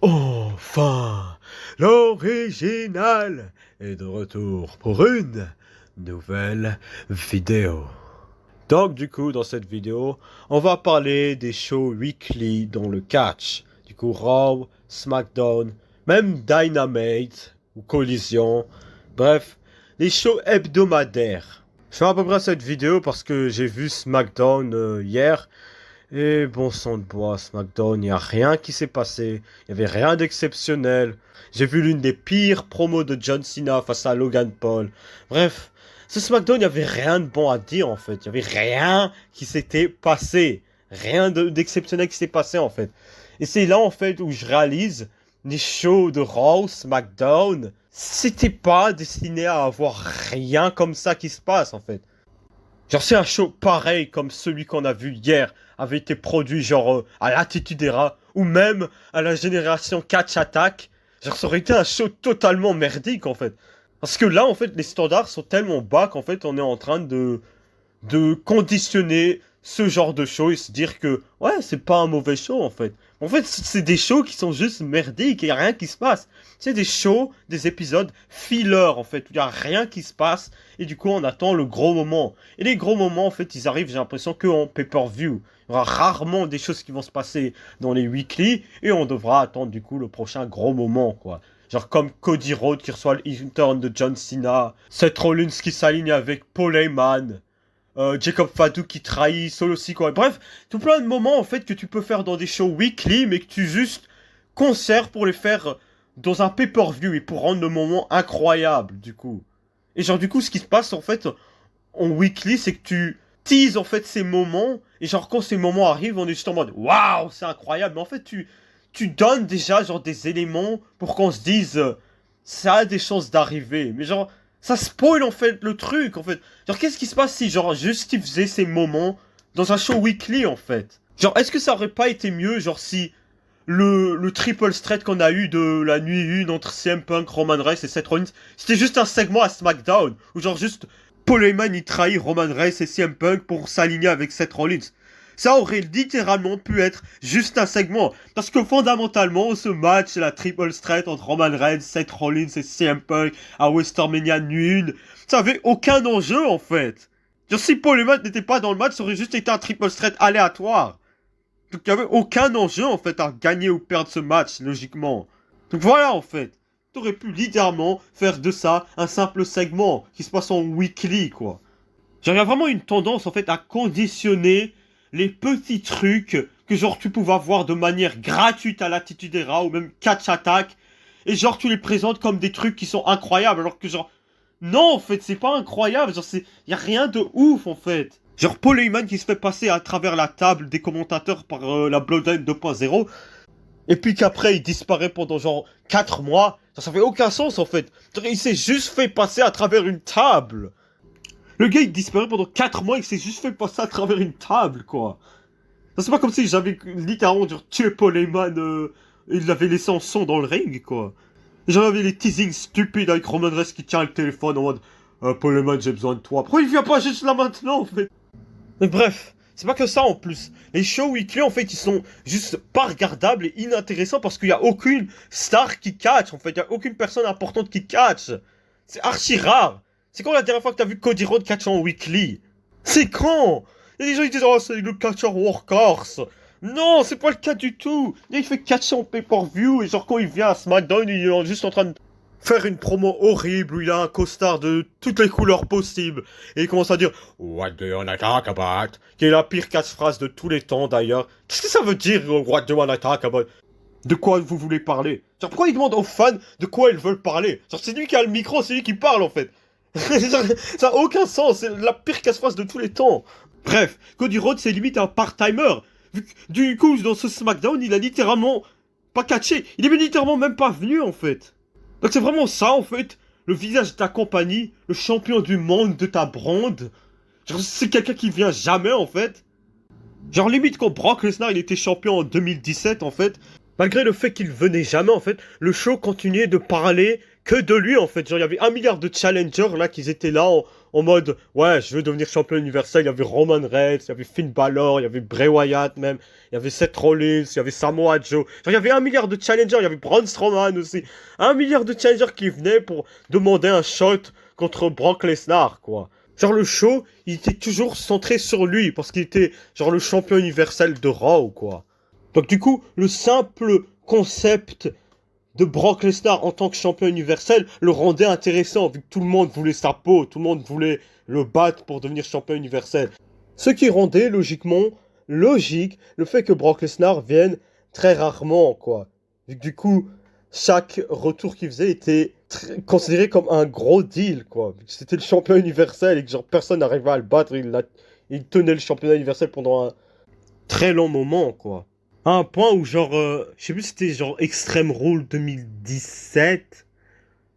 Enfin, l'original est de retour pour une nouvelle vidéo. Donc du coup, dans cette vidéo, on va parler des shows weekly dans le catch. Du coup, Raw, SmackDown, même Dynamite ou Collision. Bref, les shows hebdomadaires. Je fais à peu près cette vidéo parce que j'ai vu SmackDown hier. Et bon sang de bois, SmackDown, il n'y a rien qui s'est passé. Il n'y avait rien d'exceptionnel. J'ai vu l'une des pires promos de John Cena face à Logan Paul. Bref, ce SmackDown, il n'y avait rien de bon à dire en fait. Il n'y avait rien qui s'était passé. Rien d'exceptionnel qui s'est passé en fait. Et c'est là en fait où je réalise les shows de Raw, SmackDown, c'était pas destiné à avoir rien comme ça qui se passe en fait. Genre si un show pareil comme celui qu'on a vu hier avait été produit genre à l'Attitude Era ou même à la génération Catch Attack, genre ça aurait été un show totalement merdique en fait. Parce que là en fait les standards sont tellement bas qu'en fait on est en train de conditionner ce genre de show et se dire que ouais c'est pas un mauvais show en fait. En fait c'est des shows qui sont juste merdiques et y a rien qui se passe. C'est des shows, des épisodes filler en fait, où il y a rien qui se passe et du coup on attend le gros moment. Et les gros moments en fait ils arrivent j'ai l'impression que en pay-per-view. Il y aura rarement des choses qui vont se passer dans les weekly et on devra attendre du coup le prochain gros moment quoi. Genre comme Cody Rhodes qui reçoit le turn de John Cena, Seth Rollins qui s'aligne avec Paul Heyman, Jacob Fatu qui trahit Solo Sikoa. Bref, tout plein de moments en fait que tu peux faire dans des shows weekly mais que tu juste conserves pour les faire dans un pay-per-view et pour rendre le moment incroyable du coup. Et genre du coup ce qui se passe en fait en weekly c'est que tu teases en fait ces moments et genre quand ces moments arrivent on est juste en mode waouh c'est incroyable mais en fait tu donnes déjà genre des éléments pour qu'on se dise ça a des chances d'arriver mais genre ça spoil en fait le truc en fait. Genre qu'est-ce qui se passe si genre juste ils faisaient ces moments dans un show weekly en fait. Genre est-ce que ça aurait pas été mieux genre si le triple threat qu'on a eu de la nuit 1 entre CM Punk, Roman Reigns et Seth Rollins, c'était juste un segment à SmackDown où genre juste Paul Heyman il trahit Roman Reigns et CM Punk pour s'aligner avec Seth Rollins. Ça aurait littéralement pu être juste un segment. Parce que fondamentalement, ce match, la triple threat entre Roman Reigns, Seth Rollins et CM Punk à WrestleMania nuit 1, ça avait aucun enjeu en fait. Genre si Paul Heyman n'était pas dans le match, ça aurait juste été un triple threat aléatoire. Donc il n'y avait aucun enjeu en fait à gagner ou perdre ce match, logiquement. Donc voilà en fait. T'aurais pu littéralement faire de ça un simple segment qui se passe en weekly quoi. Genre il y a vraiment une tendance en fait à conditionner les petits trucs que genre tu pouvais avoir de manière gratuite à l'Attitude Era ou même Catch Attack et genre tu les présentes comme des trucs qui sont incroyables alors que genre non en fait c'est pas incroyable genre c'est y a rien de ouf en fait. Genre Paul Heyman qui se fait passer à travers la table des commentateurs par la Bloodline 2.0 et puis qu'après il disparaît pendant genre 4 mois, ça fait aucun sens en fait. Genre, il s'est juste fait passer à travers une table. Le gars il disparaît pendant 4 mois et il s'est juste fait passer à travers une table quoi. C'est pas comme si j'avais littéralement tué Paul Heyman et il l'avait laissé en son dans le ring quoi. J'avais les teasings stupides avec Roman Reigns qui tient le téléphone en mode Paul Heyman j'ai besoin de toi. Pourquoi il vient pas juste là maintenant en fait? Mais bref, c'est pas que ça en plus. Les shows weekly en fait ils sont juste pas regardables et inintéressants parce qu'il y a aucune star qui catch en fait. Il y a aucune personne importante qui catch. C'est archi rare. C'est quand la dernière fois que t'as vu Cody Rhodes catch en weekly? C'est quand? Il y a des gens qui disent oh c'est le catcher workhorse. Non, c'est pas le cas du tout. Il fait catcher en pay-per-view et genre quand il vient à SmackDown il est juste en train de faire une promo horrible où il a un costard de toutes les couleurs possibles et il commence à dire What do you wanna talk about? Qui est la pire catchphrase de tous les temps d'ailleurs. Qu'est-ce que ça veut dire What do you wanna talk about? De quoi vous voulez parler? Genre pourquoi il demande aux fans de quoi ils veulent parler? Genre c'est lui qui a le micro, c'est lui qui parle en fait. Ça a aucun sens, c'est la pire casse-face de tous les temps. Bref, Cody Rhodes c'est limite un part-timer. Du coup, dans ce SmackDown, il a littéralement pas catché. Il est littéralement même pas venu en fait. Donc c'est vraiment ça en fait, le visage de ta compagnie, le champion du monde de ta brand. Genre c'est quelqu'un qui vient jamais en fait. Genre limite quand Brock Lesnar il était champion en 2017 en fait, malgré le fait qu'il venait jamais en fait, le show continuait de parler que de lui en fait. Genre, il y avait 1 milliard de challengers là qui étaient là en mode ouais, je veux devenir champion universel. Il y avait Roman Reigns, il y avait Finn Balor, il y avait Bray Wyatt même, il y avait Seth Rollins, il y avait Samoa Joe. Genre, il y avait 1 milliard de challengers, il y avait Braun Strowman aussi. 1 milliard de challengers qui venaient pour demander un shot contre Brock Lesnar, quoi. Genre, le show, il était toujours centré sur lui parce qu'il était genre le champion universel de Raw, quoi. Donc, du coup, le simple concept de Brock Lesnar en tant que champion universel le rendait intéressant, vu que tout le monde voulait sa peau, tout le monde voulait le battre pour devenir champion universel. Ce qui rendait logiquement logique le fait que Brock Lesnar vienne très rarement, quoi. Vu que du coup, chaque retour qu'il faisait était considéré comme un gros deal, quoi. Vu que c'était le champion universel et que genre personne n'arrivait à le battre, il tenait le championnat universel pendant un très long moment, quoi. À un point où genre, je sais plus si c'était genre Extreme Rule 2017.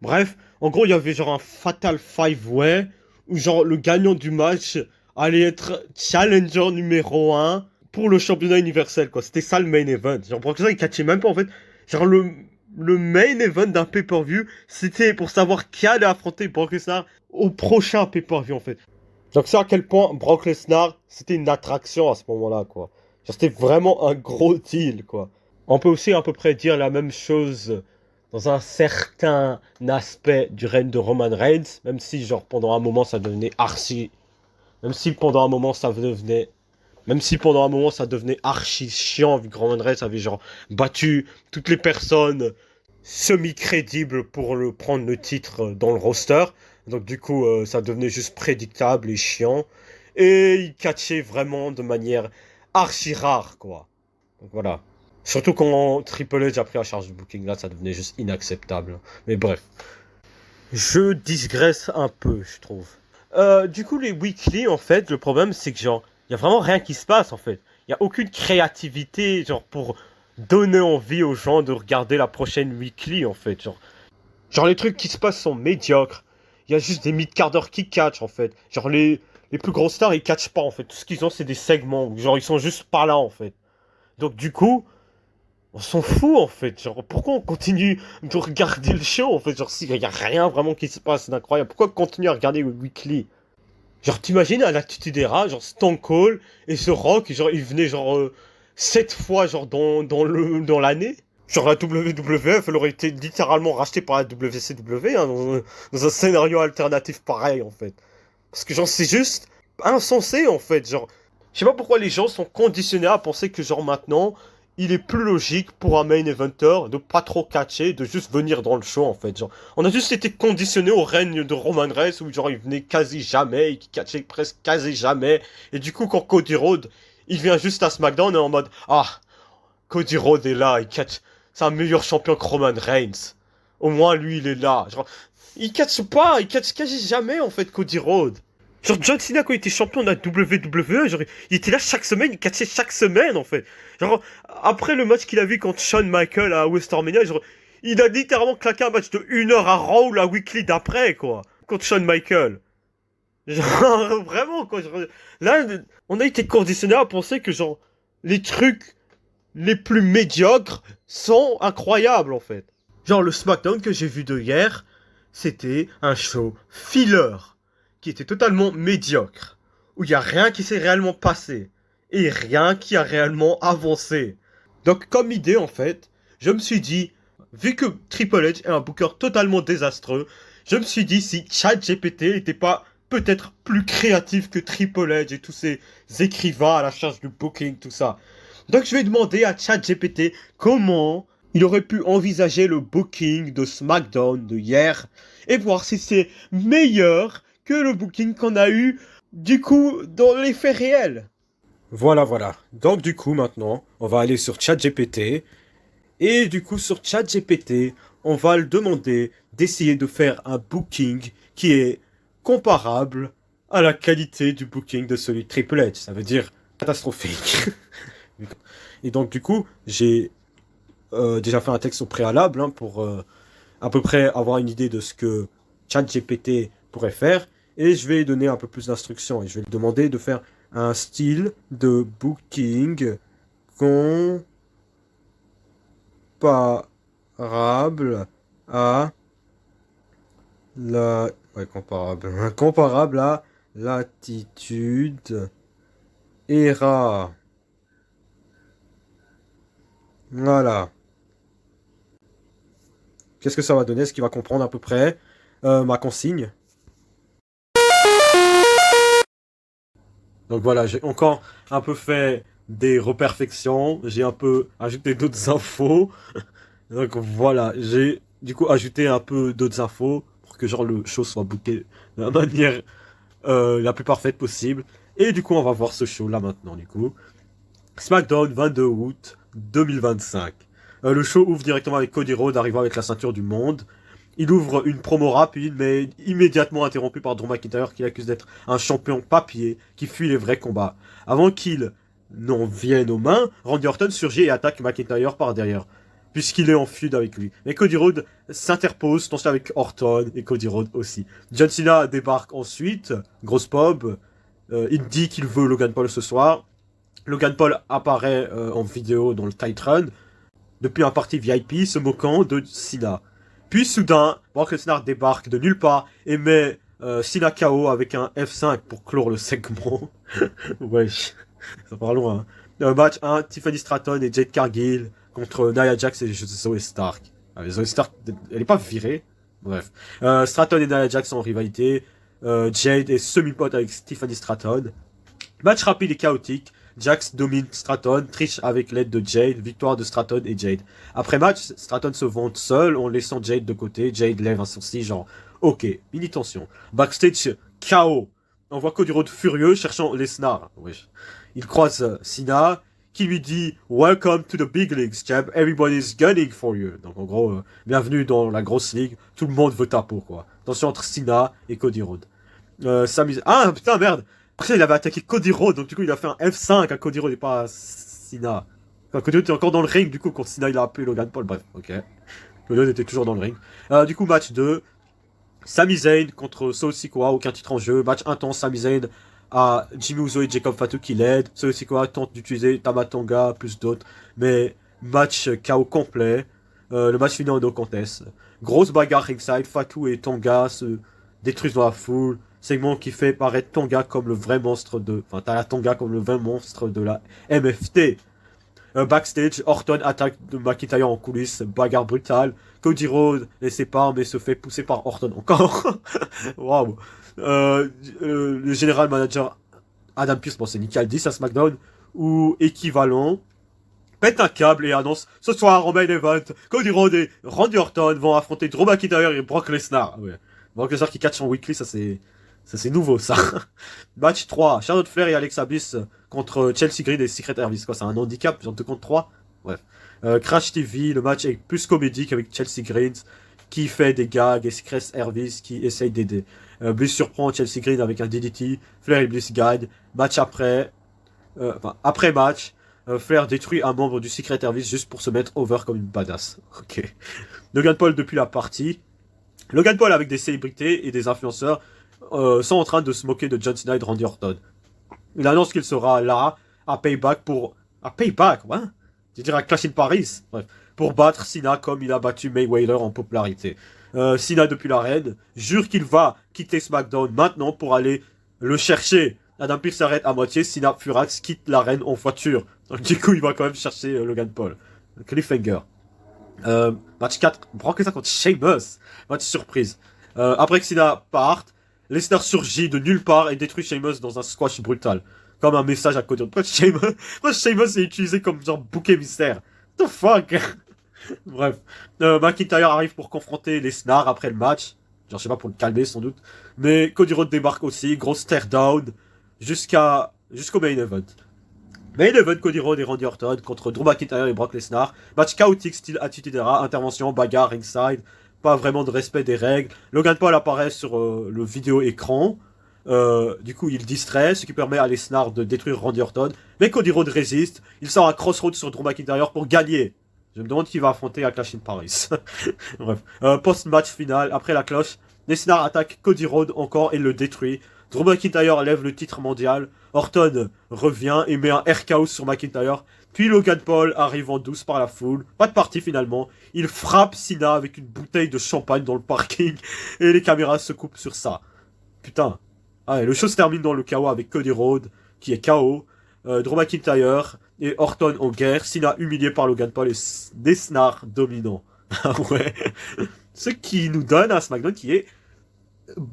Bref, en gros, il y avait genre un Fatal 5-Way où genre le gagnant du match allait être challenger numéro 1 pour le championnat universel, quoi. C'était ça le main event. Genre, pour ça, il catchait même pas en fait. Genre, le main event d'un pay-per-view, c'était pour savoir qui allait affronter Brock Lesnar au prochain pay-per-view en fait. Donc, c'est à quel point Brock Lesnar, c'était une attraction à ce moment-là, quoi. Genre, c'était vraiment un gros deal, quoi. On peut aussi à peu près dire la même chose dans un certain aspect du règne de Roman Reigns, même si genre pendant un moment ça devenait archi, même si pendant un moment ça devenait, même si pendant un moment ça devenait archi chiant vu que Roman Reigns avait genre battu toutes les personnes semi-crédibles pour le prendre le titre dans le roster, donc du coup ça devenait juste prédictable et chiant, et il catchait vraiment de manière archi rare quoi. Donc voilà. Surtout quand Triple H a pris la charge du booking, là, ça devenait juste inacceptable. Mais bref. Je digresse un peu, je trouve. Du coup, les weekly, en fait, le problème, c'est que, genre, il y a vraiment rien qui se passe, en fait. Il n'y a aucune créativité, genre, pour donner envie aux gens de regarder la prochaine weekly, en fait. Genre les trucs qui se passent sont médiocres. Il y a juste des mid-carders qui catchent, en fait. Genre, les plus grosses stars, ils catchent pas, en fait. Tout ce qu'ils ont, c'est des segments. Genre, ils sont juste pas là, en fait. Donc, du coup, on s'en fout en fait, genre pourquoi on continue de regarder le show en fait, genre s'il y a rien vraiment qui se passe d'incroyable, pourquoi continuer à regarder le weekly? Genre t'imagines à l'Attitude Era, genre Stone Cold et ce Rock, genre ils venaient genre 7 fois genre dans l'année. Genre la WWF elle aurait été littéralement rachetée par la WCW hein, dans un scénario alternatif pareil en fait. Parce que genre c'est juste insensé en fait, genre je sais pas pourquoi les gens sont conditionnés à penser que genre maintenant il est plus logique pour un main eventer de pas trop catcher, de juste venir dans le show en fait. Genre, on a juste été conditionné au règne de Roman Reigns où genre il venait quasi jamais, il catchait presque quasi jamais. Et du coup quand Cody Rhodes il vient juste à SmackDown et en mode ah Cody Rhodes est là, il catch, c'est un meilleur champion que Roman Reigns. Au moins lui il est là. Genre il catch pas, il catch quasi jamais en fait Cody Rhodes. Genre John Cena quand il était champion de la WWE, genre il était là chaque semaine, il catchait chaque semaine en fait. Genre après le match qu'il a vu contre Shawn Michaels à WrestleMania, genre il a littéralement claqué un match de 1 heure à Raw la weekly d'après quoi, contre Shawn Michaels. Genre vraiment quoi, genre, là on a été conditionné à penser que genre les trucs les plus médiocres sont incroyables en fait. Genre le SmackDown que j'ai vu de hier, c'était un show filler qui était totalement médiocre, où il n'y a rien qui s'est réellement passé, et rien qui a réellement avancé. Donc comme idée en fait, je me suis dit, vu que Triple H est un booker totalement désastreux, je me suis dit si ChatGPT n'était pas peut-être plus créatif que Triple H et tous ces écrivains à la charge du booking, tout ça. Donc je vais demander à ChatGPT comment il aurait pu envisager le booking de SmackDown de hier et voir si c'est meilleur que le booking qu'on a eu du coup dans les faits réels. Voilà. Donc du coup maintenant, on va aller sur ChatGPT et du coup sur ChatGPT, on va le demander d'essayer de faire un booking qui est comparable à la qualité du booking de celui de Triple H. Ça veut dire catastrophique. Et donc du coup, j'ai déjà fait un texte au préalable hein, pour à peu près avoir une idée de ce que ChatGPT pourrait faire. Et je vais lui donner un peu plus d'instructions. Et je vais lui demander de faire un style de booking comparable à Ouais, comparable. Comparable à l'attitude Era. Voilà. Qu'est-ce que ça va donner? Est-ce qu'il va comprendre à peu près ma consigne? Donc voilà, j'ai encore un peu fait des reperfections. J'ai un peu ajouté d'autres infos. Donc voilà, j'ai du coup ajouté un peu d'autres infos pour que genre le show soit booké de la manière la plus parfaite possible. Et du coup, on va voir ce show là maintenant du coup. SmackDown 22 août 2025. Le show ouvre directement avec Cody Rhodes arrivant avec la ceinture du monde. Il ouvre une promo rapide, mais immédiatement interrompue par Drew McIntyre, qui l'accuse d'être un champion papier qui fuit les vrais combats. Avant qu'il n'en vienne aux mains, Randy Orton surgit et attaque McIntyre par derrière, puisqu'il est en feud avec lui. Mais Cody Rhodes s'interpose, tension avec Orton et Cody Rhodes aussi. John Cena débarque ensuite, grosse pub. Il dit qu'il veut Logan Paul ce soir. Logan Paul apparaît en vidéo dans le Tight Run, depuis un party VIP, se moquant de Cena. Puis soudain, Brock Lesnar débarque de nulle part et met Cena KO avec un F5 pour clore le segment. Wesh, ça part loin. Match 1, Tiffany Stratton et Jade Cargill contre Nia Jax et Zoe Stark. Zoe Stark, elle est pas virée. Bref. Stratton et Nia Jax sont en rivalité. Jade est semi-pote avec Tiffany Stratton. Match rapide et chaotique. Jax domine Stratton, triche avec l'aide de Jade, victoire de Stratton et Jade. Après match, Stratton se vante seul en laissant Jade de côté. Jade lève un sourcil genre ok, mini tension. Backstage, KO. On voit Cody Rhodes furieux cherchant Lesnar. Wesh. Il croise Cena qui lui dit Welcome to the big leagues, champ. Everybody's gunning for you. Donc en gros, bienvenue dans la grosse ligue. Tout le monde veut ta peau quoi. Tension entre Cena et Cody Rhodes. Ah putain merde. Après, il avait attaqué Cody Rhodes, donc du coup, il a fait un F5 à Cody Rhodes et pas à Cena. Enfin, Cody Rhodes était encore dans le ring, du coup, quand Cena il a appelé Logan Paul. Bref, ok. Cody Rhodes était toujours dans le ring. Du coup, match 2. Sami Zayn contre Solo Sikoa, aucun titre en jeu. Match intense, Sami Zayn à Jimmy Uso et Jacob Fatu qui l'aident. Solo Sikoa tente d'utiliser Tamatonga, plus d'autres. Mais match KO complet. Le match finit en no contest. Grosse bagarre ringside. Fatu et Tonga se détruisent dans la foule. Segment qui fait paraître Tonga comme le vrai monstre de... Enfin, t'as la Tonga comme le vrai monstre de la MFT. Backstage, Orton attaque de McIntyre en coulisses, bagarre brutale. Cody Rhodes les sépare mais se fait pousser par Orton encore. Waouh. Le général manager Adam Pearce, bon c'est Nick Aldis à SmackDown, ou équivalent, pète un câble et annonce ce soir en main event, Cody Rhodes et Randy Orton vont affronter Drew McIntyre et Brock Lesnar. Ouais. Brock Lesnar qui catch en weekly, ça c'est nouveau ça. Match 3, Charlotte Flair et Alexa Bliss contre Chelsea Green et Secret Service. Quoi, c'est un handicap, genre 2 contre 3. Bref. Crash TV, le match est plus comédique avec Chelsea Green qui fait des gags et Secret Service qui essaye d'aider. Bliss surprend Chelsea Green avec un DDT. Flair et Bliss gagnent. Match après. Après match, Flair détruit un membre du Secret Service juste pour se mettre over comme une badass. Ok. Logan Paul depuis la partie. Logan Paul avec des célébrités et des influenceurs sont en train de se moquer de John Cena et de Randy Orton. Il annonce qu'il sera là à Payback pour... À Payback, ouais. C'est-à-dire à Clash in Paris. Bref. Pour battre Cena comme il a battu Mayweather en popularité. Cena depuis l'arène jure qu'il va quitter SmackDown maintenant pour aller le chercher. Adam Pearce s'arrête à moitié. Cena Furax quitte l'arène en voiture. Donc du coup il va quand même chercher Logan Paul. Cliffhanger. Match 4. Brock Lesnar contre Sheamus. Match surprise. Après que Cena parte, Lesnar surgit de nulle part et détruit Sheamus dans un squash brutal. Comme un message à Cody. Pourquoi Sheamus est utilisé comme genre bouquet mystère? What the fuck? Bref. McIntyre arrive pour confronter Lesnar après le match. Genre, je sais pas, pour le calmer sans doute. Mais Cody Rhodes débarque aussi. Grosse stare down. Jusqu'au main event. Main event, Cody Rhodes et Randy Orton contre Drew McIntyre et Brock Lesnar. Match chaotique, style Attitude Era. Intervention, bagarre, ringside. Pas vraiment de respect des règles. Logan Paul apparaît sur le vidéo écran. Du coup, il distrait, ce qui permet à Lesnar de détruire Randy Orton. Mais Cody Rhodes résiste. Il sort un crossroad sur Drew McIntyre pour gagner. Je me demande qui va affronter à Clash in Paris. Bref. Post-match final, après la cloche, Lesnar attaque Cody Rhodes encore et le détruit. Drew McIntyre lève le titre mondial. Orton revient et met un RKO sur McIntyre. Puis Logan Paul arrive en douce par la foule. Pas de partie finalement. Il frappe Cena avec une bouteille de champagne dans le parking. Et les caméras se coupent sur ça. Putain. Ah, et le show se termine dans le KO avec Cody Rhodes qui est KO. Drew McIntyre et Orton en guerre. Cena humilié par Logan Paul et Lesnar dominant. Ah ouais. Ce qui nous donne un SmackDown qui est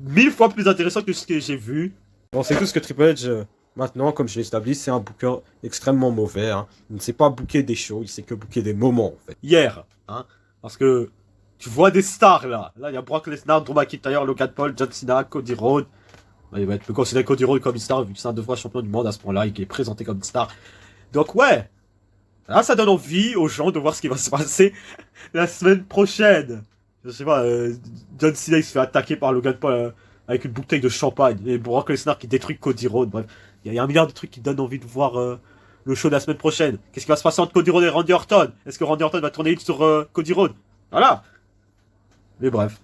1000 fois plus intéressant que ce que j'ai vu. On sait tous que Triple H, maintenant, comme je l'ai établi, c'est un booker extrêmement mauvais. Hein. Il ne sait pas booker des shows, il sait que booker des moments, en fait. Hier, hein, parce que tu vois des stars, là. Là, il y a Brock Lesnar, Drew McIntyre, Logan Paul, John Cena, Cody Rhodes. Il va être considéré Cody Rhodes comme une star, vu que c'est un 2 fois champion du monde à ce point-là, et qu'il est présenté comme une star. Donc, ouais. Là, ça donne envie aux gens de voir ce qui va se passer la semaine prochaine. Je sais pas, John Cena il se fait attaquer par Logan Paul avec une bouteille de champagne. Et Brock Lesnar qui détruit Cody Rhodes. Bref, il y a un milliard de trucs qui donnent envie de voir le show de la semaine prochaine. Qu'est-ce qui va se passer entre Cody Rhodes et Randy Orton? Est-ce que Randy Orton va tourner sur Cody Rhodes? Voilà. Mais bref.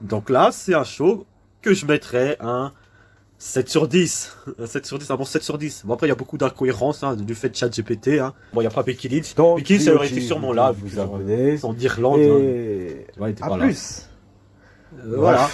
Donc là, c'est un show que je mettrais un 7 sur 10. Un 7 sur 10, un bon 7 sur 10. Bon, après, il y a beaucoup d'incohérences hein, du fait de ChatGPT. Hein. Bon, il n'y a pas Becky Lynch. Becky Lynch, elle aurait été sûrement là. Vous abonnez. En Irlande. Et Hein. Tu vois, elle était à pas plus. là. Voilà.